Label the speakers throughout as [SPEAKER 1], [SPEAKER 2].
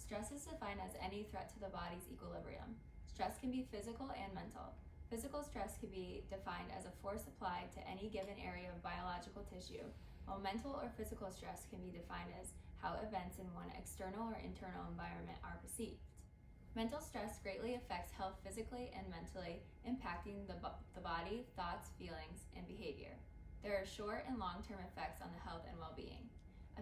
[SPEAKER 1] Stress is defined as any threat to the body's equilibrium. Stress can be physical and mental. Physical stress can be defined as a force applied to any given area of biological tissue, while mental or physical stress can be defined as how events in one external or internal environment are perceived. Mental stress greatly affects health physically and mentally, impacting the body, thoughts, feelings, and behavior. There are short and long-term effects on the health and well-being.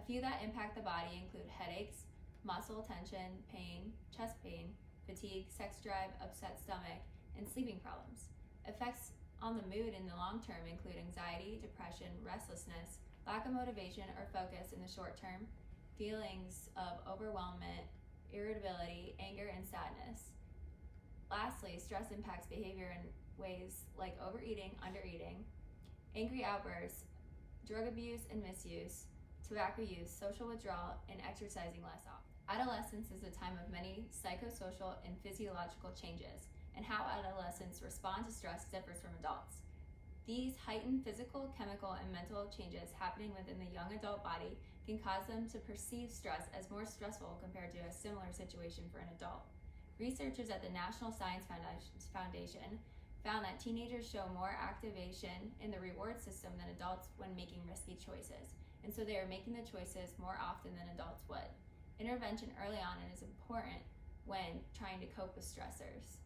[SPEAKER 1] A few that impact the body include headaches, muscle tension, pain, chest pain, fatigue, sex drive, upset stomach, and sleeping problems. Effects on the mood in the long term include anxiety, depression, restlessness, lack of motivation or focus in the short term, feelings of overwhelmment, irritability, anger, and sadness. Lastly, stress impacts behavior in ways like overeating, undereating, angry outbursts, drug abuse and misuse, tobacco use, social withdrawal, and exercising less often. Adolescence is a time of many psychosocial and physiological changes, and how adolescents respond to stress differs from adults. These heightened physical, chemical, and mental changes happening within the young adult body can cause them to perceive stress as more stressful compared to a similar situation for an adult. Researchers at the National Science Foundation found that teenagers show more activation in the reward system than adults when making risky choices, and so they are making the choices more often than adults would. Intervention early on is important when trying to cope with stressors.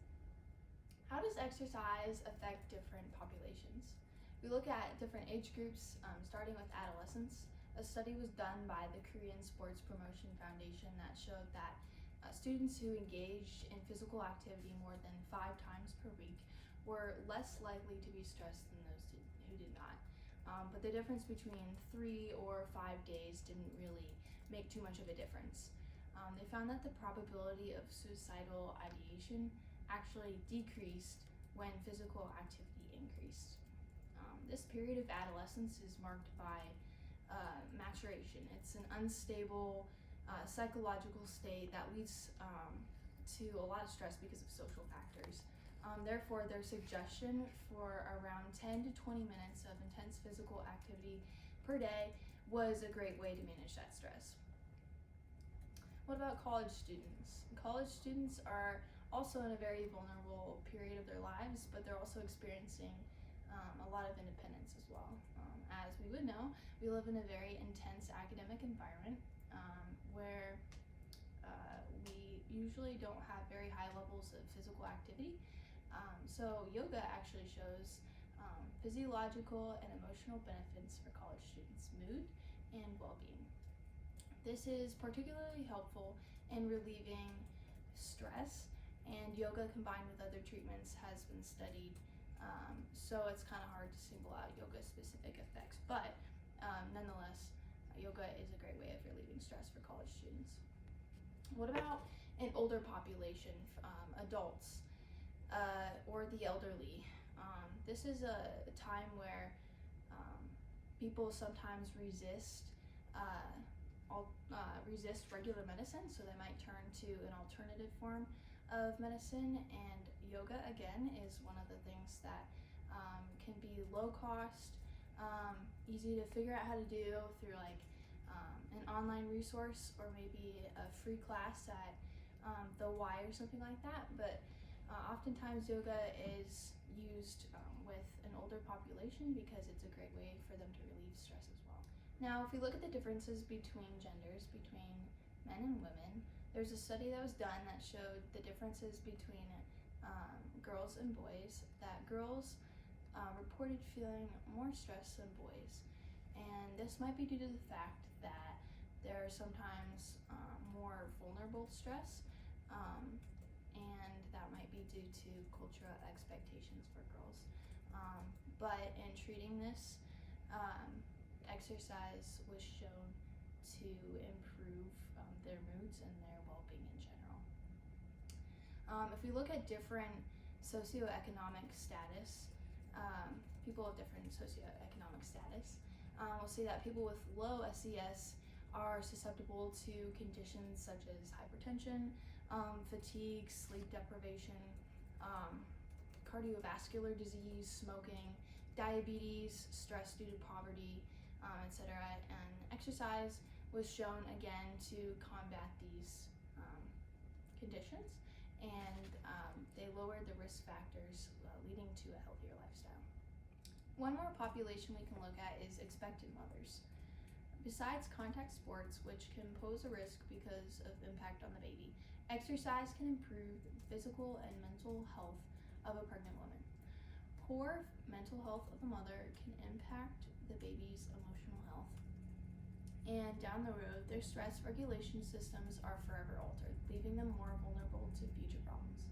[SPEAKER 2] How does exercise affect different populations? We look at different age groups, starting with adolescents. A study was done by the Korean Sports Promotion Foundation that showed that students who engaged in physical activity more than 5 times per week were less likely to be stressed than those who did not. But the difference between 3 or 5 days didn't really make too much of a difference. They found that the probability of suicidal ideation actually decreased when physical activity increased. This period of adolescence is marked by maturation. It's an unstable psychological state that leads to a lot of stress because of social factors. Therefore, their suggestion for around 10 to 20 minutes of intense physical activity per day was a great way to manage that stress. What about college students? College students are also in a very vulnerable period of their lives, but they're also experiencing a lot of independence as well. As we would know, we live in a very intense academic environment where we usually don't have very high levels of physical activity. So yoga actually shows physiological and emotional benefits for college students' mood and well-being. This is particularly helpful in relieving stress, and yoga combined with other treatments has been studied, so it's kind of hard to single out yoga specific effects, but nonetheless, yoga is a great way of relieving stress for college students. What about an older population, adults, or the elderly? This is a time where people sometimes resist regular medicine, so they might turn to an alternative form of medicine, and yoga again is one of the things that can be low cost, easy to figure out how to do through like an online resource or maybe a free class at the Y or something like that, but oftentimes yoga is used with an older population because it's a great way for them to relieve stress as well. Now, if we look at the differences between genders, between men and women, there's a study that was done that showed the differences between girls and boys, that girls reported feeling more stress than boys. And this might be due to the fact that they're sometimes more vulnerable to stress, and that might be due to cultural expectations for girls. But in treating this, exercise was shown to improve their moods and their well-being in general. If we look at different socioeconomic status, people of different socioeconomic status, we'll see that people with low SES are susceptible to conditions such as hypertension, fatigue, sleep deprivation, cardiovascular disease, smoking, diabetes, stress due to poverty, etc. And exercise was shown again to combat these conditions, and they lowered the risk factors leading to a healthier lifestyle. One more population we can look at is expectant mothers. Besides contact sports, which can pose a risk because of impact on the baby, exercise can improve the physical and mental health of a pregnant woman. Poor mental health of the mother can impact the baby's emotional health, and down the road, their stress regulation systems are forever altered, leaving them more vulnerable to future problems.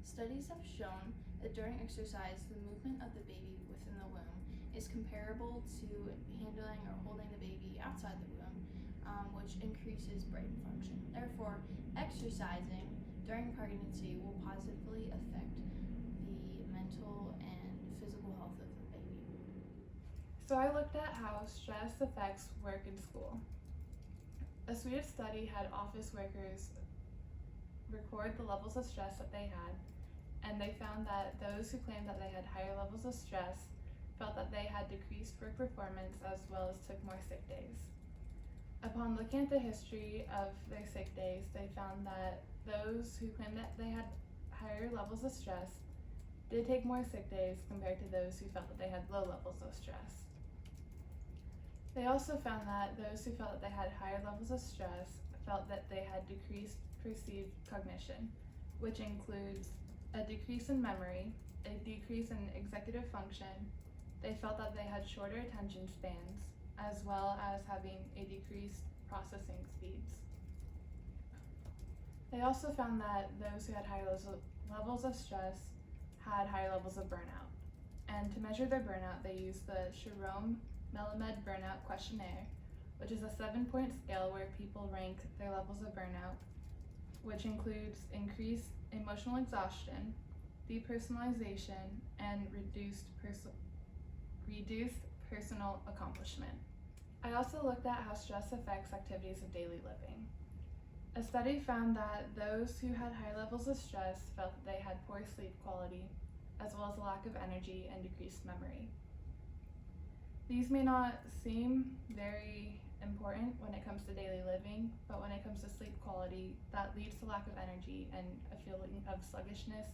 [SPEAKER 2] Studies have shown that during exercise, the movement of the baby within the womb is comparable to handling or holding the baby outside the womb, which increases brain function. Therefore, exercising during pregnancy will positively affect the mental and physical health of the baby.
[SPEAKER 3] So I looked at how stress affects work and school. A Swedish study had office workers record the levels of stress that they had, and they found that those who claimed that they had higher levels of stress felt that they had decreased work performance as well as took more sick days. Upon looking at the history of their sick days, they found that those who claimed that they had higher levels of stress did take more sick days compared to those who felt that they had low levels of stress. They also found that those who felt that they had higher levels of stress felt that they had decreased perceived cognition, which includes a decrease in memory, a decrease in executive function. They felt that they had shorter attention spans, as well as having a decreased processing speeds. They also found that those who had higher levels of stress had higher levels of burnout. And to measure their burnout, they used the Jerome-Melamed Burnout Questionnaire, which is a 7-point scale where people rank their levels of burnout, which includes increased emotional exhaustion, depersonalization, and reduced personal accomplishment. I also looked at how stress affects activities of daily living. A study found that those who had high levels of stress felt that they had poor sleep quality, as well as a lack of energy and decreased memory. These may not seem very important when it comes to daily living, but when it comes to sleep quality, that leads to lack of energy and a feeling of sluggishness,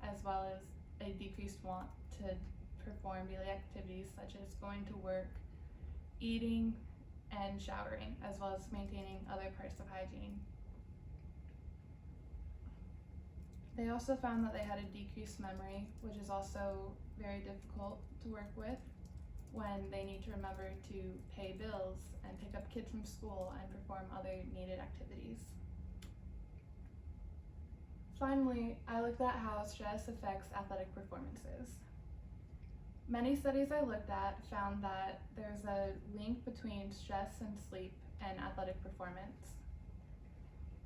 [SPEAKER 3] as well as a decreased want to perform daily activities such as going to work, eating, and showering, as well as maintaining other parts of hygiene. They also found that they had a decreased memory, which is also very difficult to work with when they need to remember to pay bills and pick up kids from school and perform other needed activities. Finally, I looked at how stress affects athletic performances. Many studies I looked at found that there's a link between stress and sleep and athletic performance.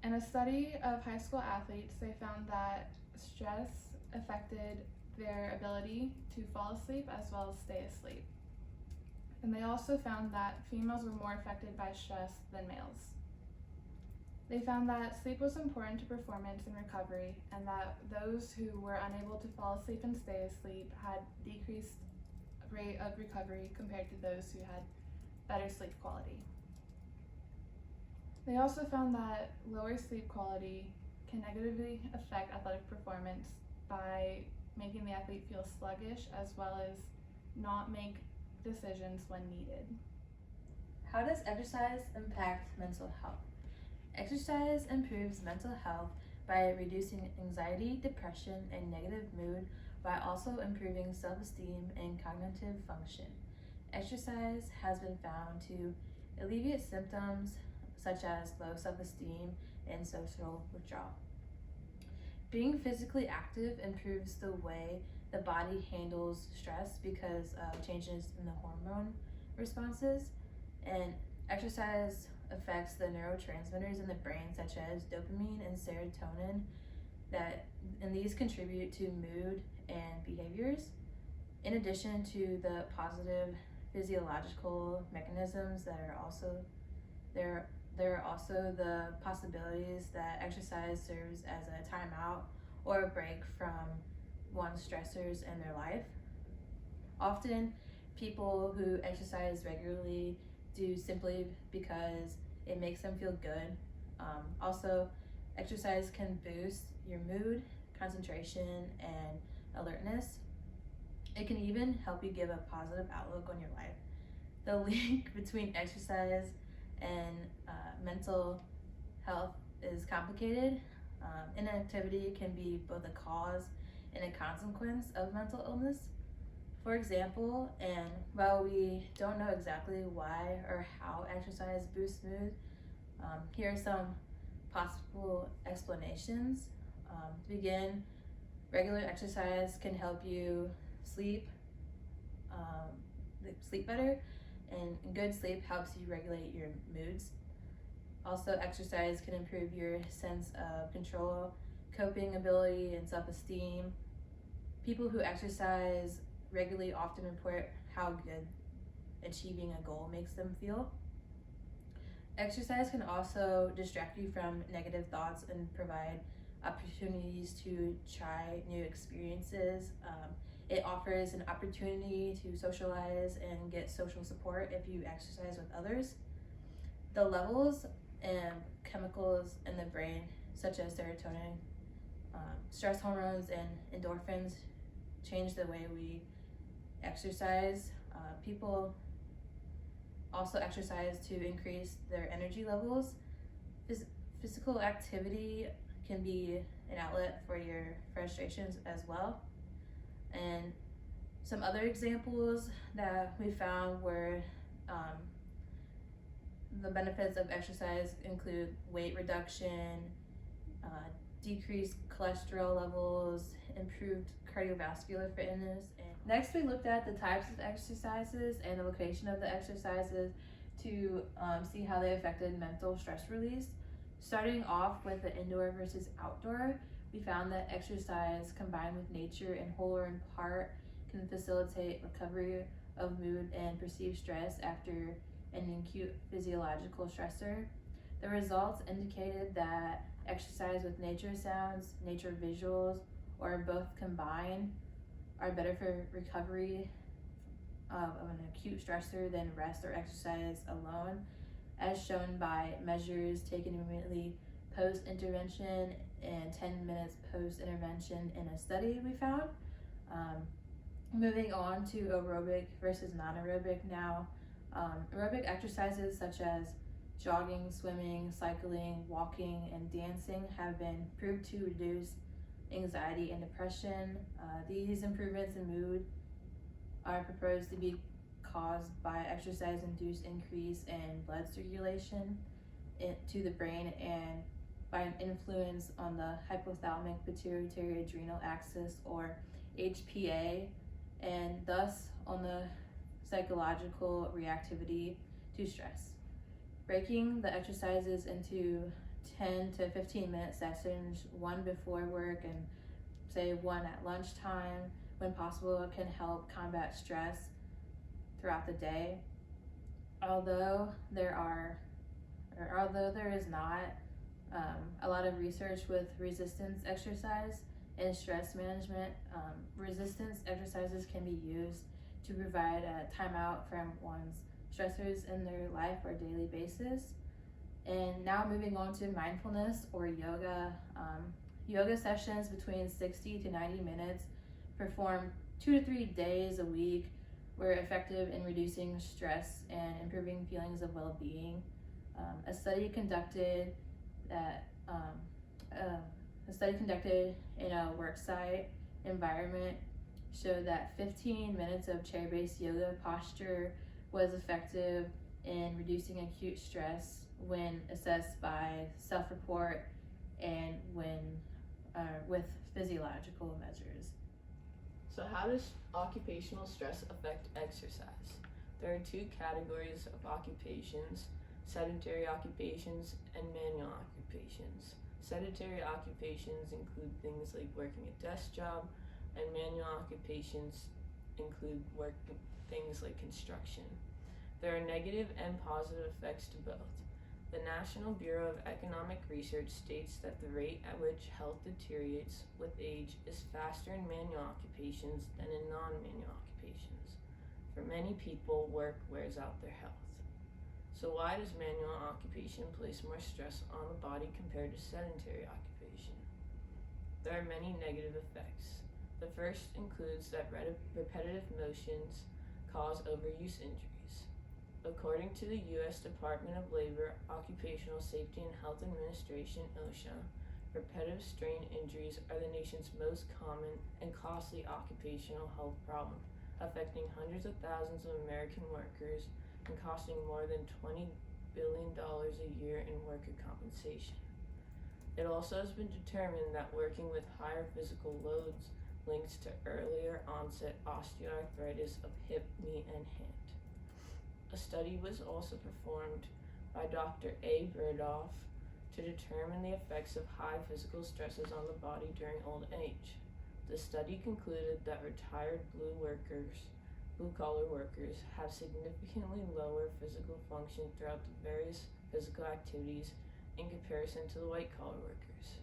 [SPEAKER 3] In a study of high school athletes, they found that stress affected their ability to fall asleep as well as stay asleep. And they also found that females were more affected by stress than males. They found that sleep was important to performance and recovery, and that those who were unable to fall asleep and stay asleep had decreased rate of recovery compared to those who had better sleep quality. They also found that lower sleep quality can negatively affect athletic performance by making the athlete feel sluggish, as well as not make decisions when needed.
[SPEAKER 4] How does exercise impact mental health? Exercise improves mental health by reducing anxiety, depression, and negative mood, while also improving self-esteem and cognitive function. Exercise has been found to alleviate symptoms such as low self-esteem and social withdrawal. Being physically active improves the way the body handles stress because of changes in the hormone responses, and exercise affects the neurotransmitters in the brain such as dopamine and serotonin, and these contribute to mood and behaviors. In addition to the positive physiological mechanisms that are also there are also the possibilities that exercise serves as a timeout or a break from one's stressors in their life. Often people who exercise regularly do simply because it makes them feel good. Also, Exercise can boost your mood, concentration, and alertness. It can even help you give a positive outlook on your life. The link between exercise and mental health is complicated. Inactivity can be both a cause and a consequence of mental illness. For example, and while we don't know exactly why or how exercise boosts mood, here are some possible explanations. To begin, regular exercise can help you sleep better, and good sleep helps you regulate your moods. Also, exercise can improve your sense of control, coping ability, and self-esteem. People who exercise regularly often report how good achieving a goal makes them feel. Exercise can also distract you from negative thoughts and provide opportunities to try new experiences. It offers an opportunity to socialize and get social support if you exercise with others. The levels and chemicals in the brain, such as serotonin, stress hormones, and endorphins, change the way we exercise. People also exercise to increase their energy levels. Physical activity can be an outlet for your frustrations as well. And some other examples that we found were the benefits of exercise include weight reduction, decreased cholesterol levels, improved cardiovascular fitness. And next, we looked at the types of exercises and the location of the exercises to see how they affected mental stress release. Starting off with the indoor versus outdoor, we found that exercise combined with nature in whole or in part can facilitate recovery of mood and perceived stress after an acute physiological stressor. The results indicated that exercise with nature sounds, nature visuals, or both combined are better for recovery of an acute stressor than rest or exercise alone, as shown by measures taken immediately post-intervention and 10 minutes post-intervention in a study we found. Moving on to aerobic versus non-aerobic now. Aerobic exercises such as jogging, swimming, cycling, walking, and dancing have been proved to reduce anxiety and depression. These improvements in mood are proposed to be caused by exercise-induced increase in blood circulation to the brain and by an influence on the hypothalamic pituitary adrenal axis, or HPA, and thus on the psychological reactivity to stress. Breaking the exercises into 10 to 15 minute sessions, one before work and say one at lunchtime when possible, can help combat stress throughout the day. Although there is not a lot of research with resistance exercise and stress management, resistance exercises can be used to provide a timeout from one's stressors in their life or daily basis. And now moving on to mindfulness or yoga. Yoga sessions between 60 to 90 minutes performed 2 to 3 days a week were effective in reducing stress and improving feelings of well-being. A study conducted in a worksite environment showed that 15 minutes of chair-based yoga posture was effective in reducing acute stress when assessed by self-report and with physiological measures.
[SPEAKER 5] So how does occupational stress affect exercise? There are 2 categories of occupations: sedentary occupations and manual occupations. Sedentary occupations include things like working a desk job, and manual occupations include things like construction. There are negative and positive effects to both. The National Bureau of Economic Research states that the rate at which health deteriorates with age is faster in manual occupations than in non-manual occupations. For many people, work wears out their health. So why does manual occupation place more stress on the body compared to sedentary occupation? There are many negative effects. The first includes that repetitive motions cause overuse injuries. According to the U.S. Department of Labor, Occupational Safety and Health Administration, OSHA, repetitive strain injuries are the nation's most common and costly occupational health problem, affecting hundreds of thousands of American workers and costing more than $20 billion a year in worker compensation. It also has been determined that working with higher physical loads links to earlier onset osteoarthritis of hip, knee, and hand. A study was also performed by Dr. A. Berdoff to determine the effects of high physical stresses on the body during old age. The study concluded that retired blue-collar workers have significantly lower physical function throughout the various physical activities in comparison to the white-collar workers.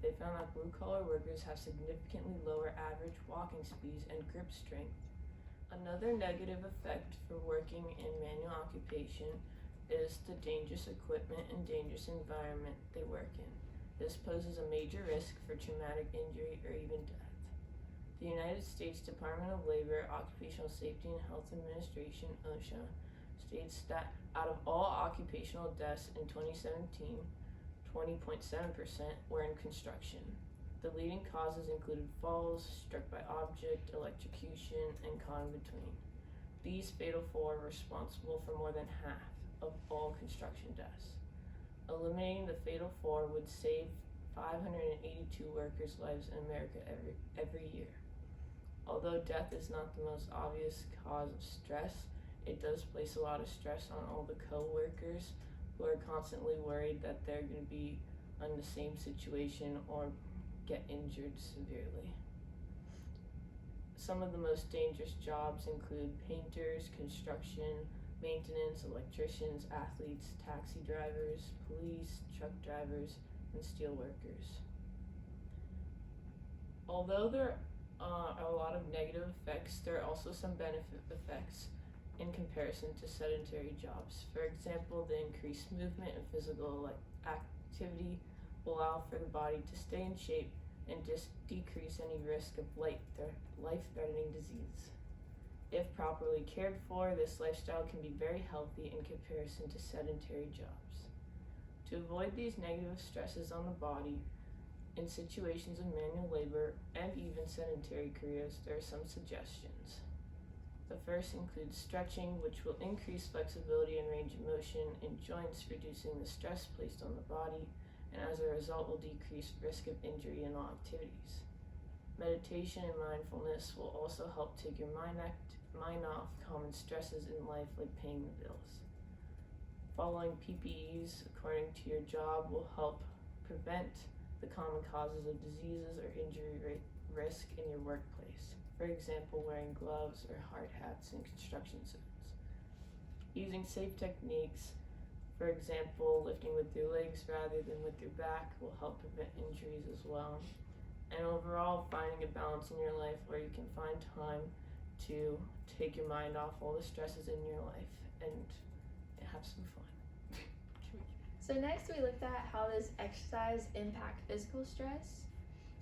[SPEAKER 5] They found that blue-collar workers have significantly lower average walking speeds and grip strength. Another negative effect for working in manual occupation is the dangerous equipment and dangerous environment they work in. This poses a major risk for traumatic injury or even death. The United States Department of Labor, Occupational Safety and Health Administration, OSHA, states that out of all occupational deaths in 2017, 20.7% were in construction. The leading causes included falls, struck by object, electrocution, and caught in between. These fatal four are responsible for more than half of all construction deaths. Eliminating the fatal four would save 582 workers' lives in America every year. Although death is not the most obvious cause of stress, it does place a lot of stress on all the co-workers who are constantly worried that they're going to be in the same situation or get injured severely. Some of the most dangerous jobs include painters, construction, maintenance, electricians, athletes, taxi drivers, police, truck drivers, and steel workers. Although there are a lot of negative effects, there are also some benefit effects in comparison to sedentary jobs. For example, the increased movement and physical activity will allow for the body to stay in shape and decrease any risk of life-threatening disease. If properly cared for, this lifestyle can be very healthy in comparison to sedentary jobs. To avoid these negative stresses on the body, in situations of manual labor and even sedentary careers, there are some suggestions. The first includes stretching, which will increase flexibility and range of motion in joints, reducing the stress placed on the body, and as a result will decrease risk of injury in all activities. Meditation and mindfulness will also help take your mind off common stresses in life like paying the bills. Following PPEs according to your job will help prevent the common causes of diseases or injury risk in your workplace. For example, wearing gloves or hard hats in construction zones. Using safe techniques, for example, lifting with your legs rather than with your back, will help prevent injuries as well. And overall, finding a balance in your life where you can find time to take your mind off all the stresses in your life and have some fun.
[SPEAKER 2] So next we looked at how does exercise impact physical stress.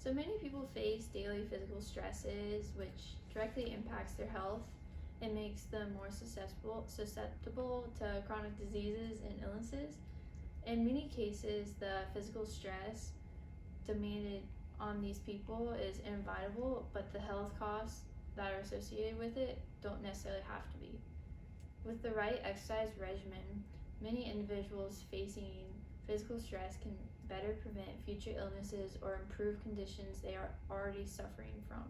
[SPEAKER 2] So many people face daily physical stresses which directly impacts their health and makes them more susceptible to chronic diseases and illnesses. In many cases, the physical stress demanded on these people is inevitable, but the health costs that are associated with it don't necessarily have to be. With the right exercise regimen, many individuals facing physical stress can better prevent future illnesses or improve conditions they are already suffering from.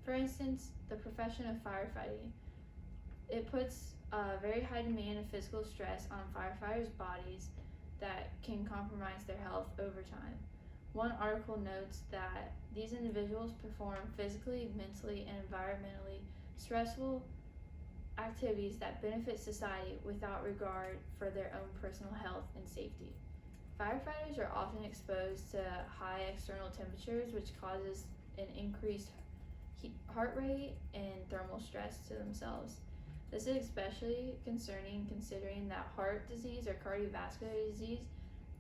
[SPEAKER 2] For instance, the profession of firefighting. It puts a very high demand of physical stress on firefighters' bodies that can compromise their health over time. One article notes that these individuals perform physically, mentally, and environmentally stressful activities that benefit society without regard for their own personal health and safety. Firefighters are often exposed to high external temperatures, which causes an increased heart rate and thermal stress to themselves.
[SPEAKER 6] This is especially concerning considering that heart disease or cardiovascular disease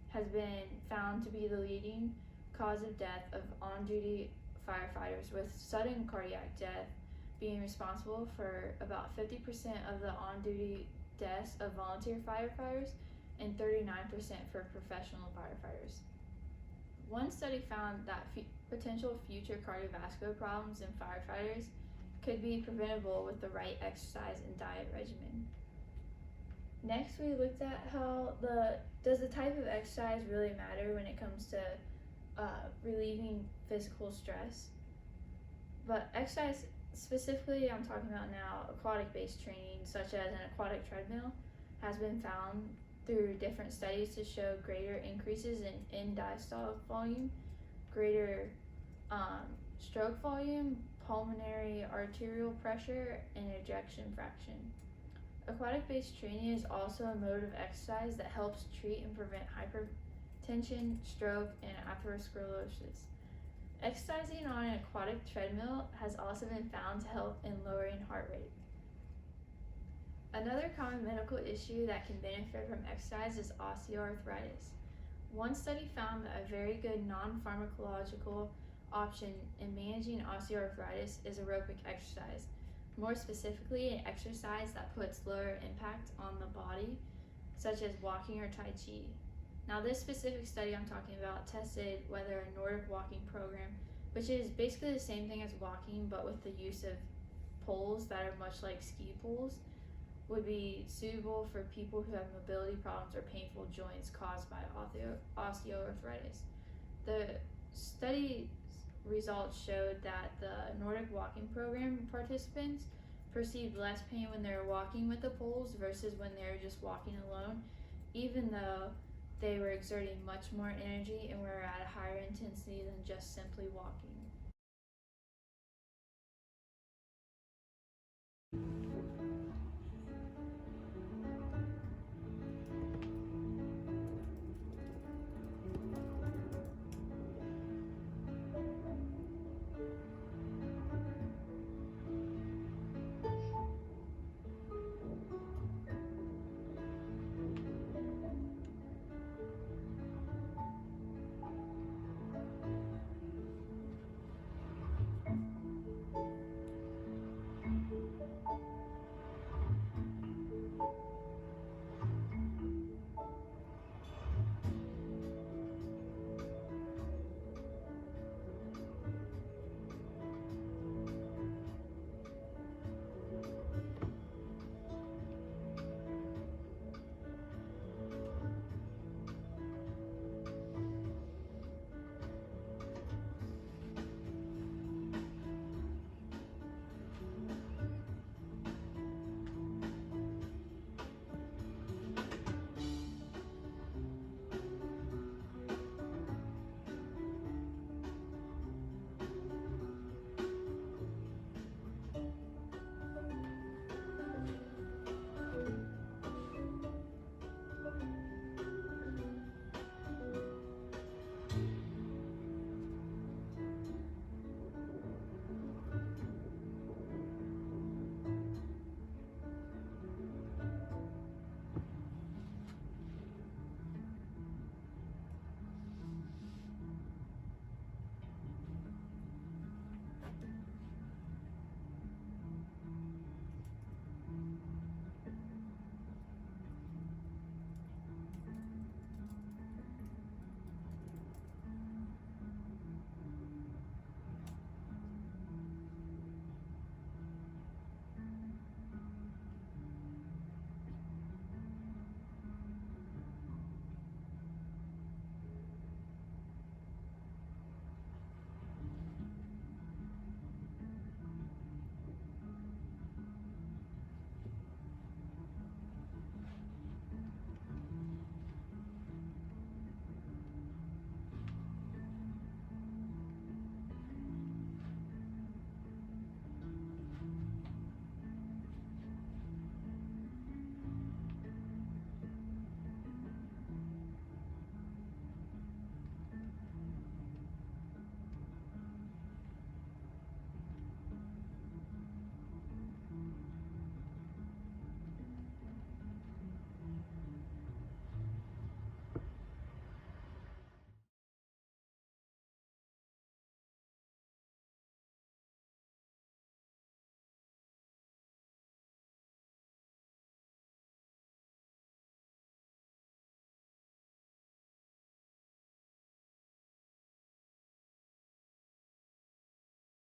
[SPEAKER 6] has been found to be the leading cause of death of on-duty firefighters, with sudden cardiac death being responsible for about 50% of the on-duty deaths of volunteer firefighters and 39% for professional firefighters. One study found that potential future cardiovascular problems in firefighters could be preventable with the right exercise and diet regimen. Next, we looked at how does the type of exercise really matter when it comes to relieving physical stress. But exercise, specifically I'm talking about now, aquatic-based training, such as an aquatic treadmill, has been found through different studies to show greater increases in end-diastolic volume, greater stroke volume, pulmonary arterial pressure, and ejection fraction. Aquatic-based training is also a mode of exercise that helps treat and prevent hypertension, stroke, and atherosclerosis. Exercising on an aquatic treadmill has also been found to help in lowering heart rate. Another common medical issue that can benefit from exercise is osteoarthritis. One study found that a very good non-pharmacological option in managing osteoarthritis is aerobic exercise. More specifically, an exercise that puts lower impact on the body, such as walking or Tai Chi. Now, this specific study I'm talking about tested whether a Nordic walking program, which is basically the same thing as walking but with the use of poles that are much like ski poles, would be suitable for people who have mobility problems or painful joints caused by osteoarthritis. The study results showed that the Nordic walking program participants perceived less pain when they were walking with the poles versus when they were just walking alone, even though they were exerting much more energy and were at a higher intensity than just simply walking.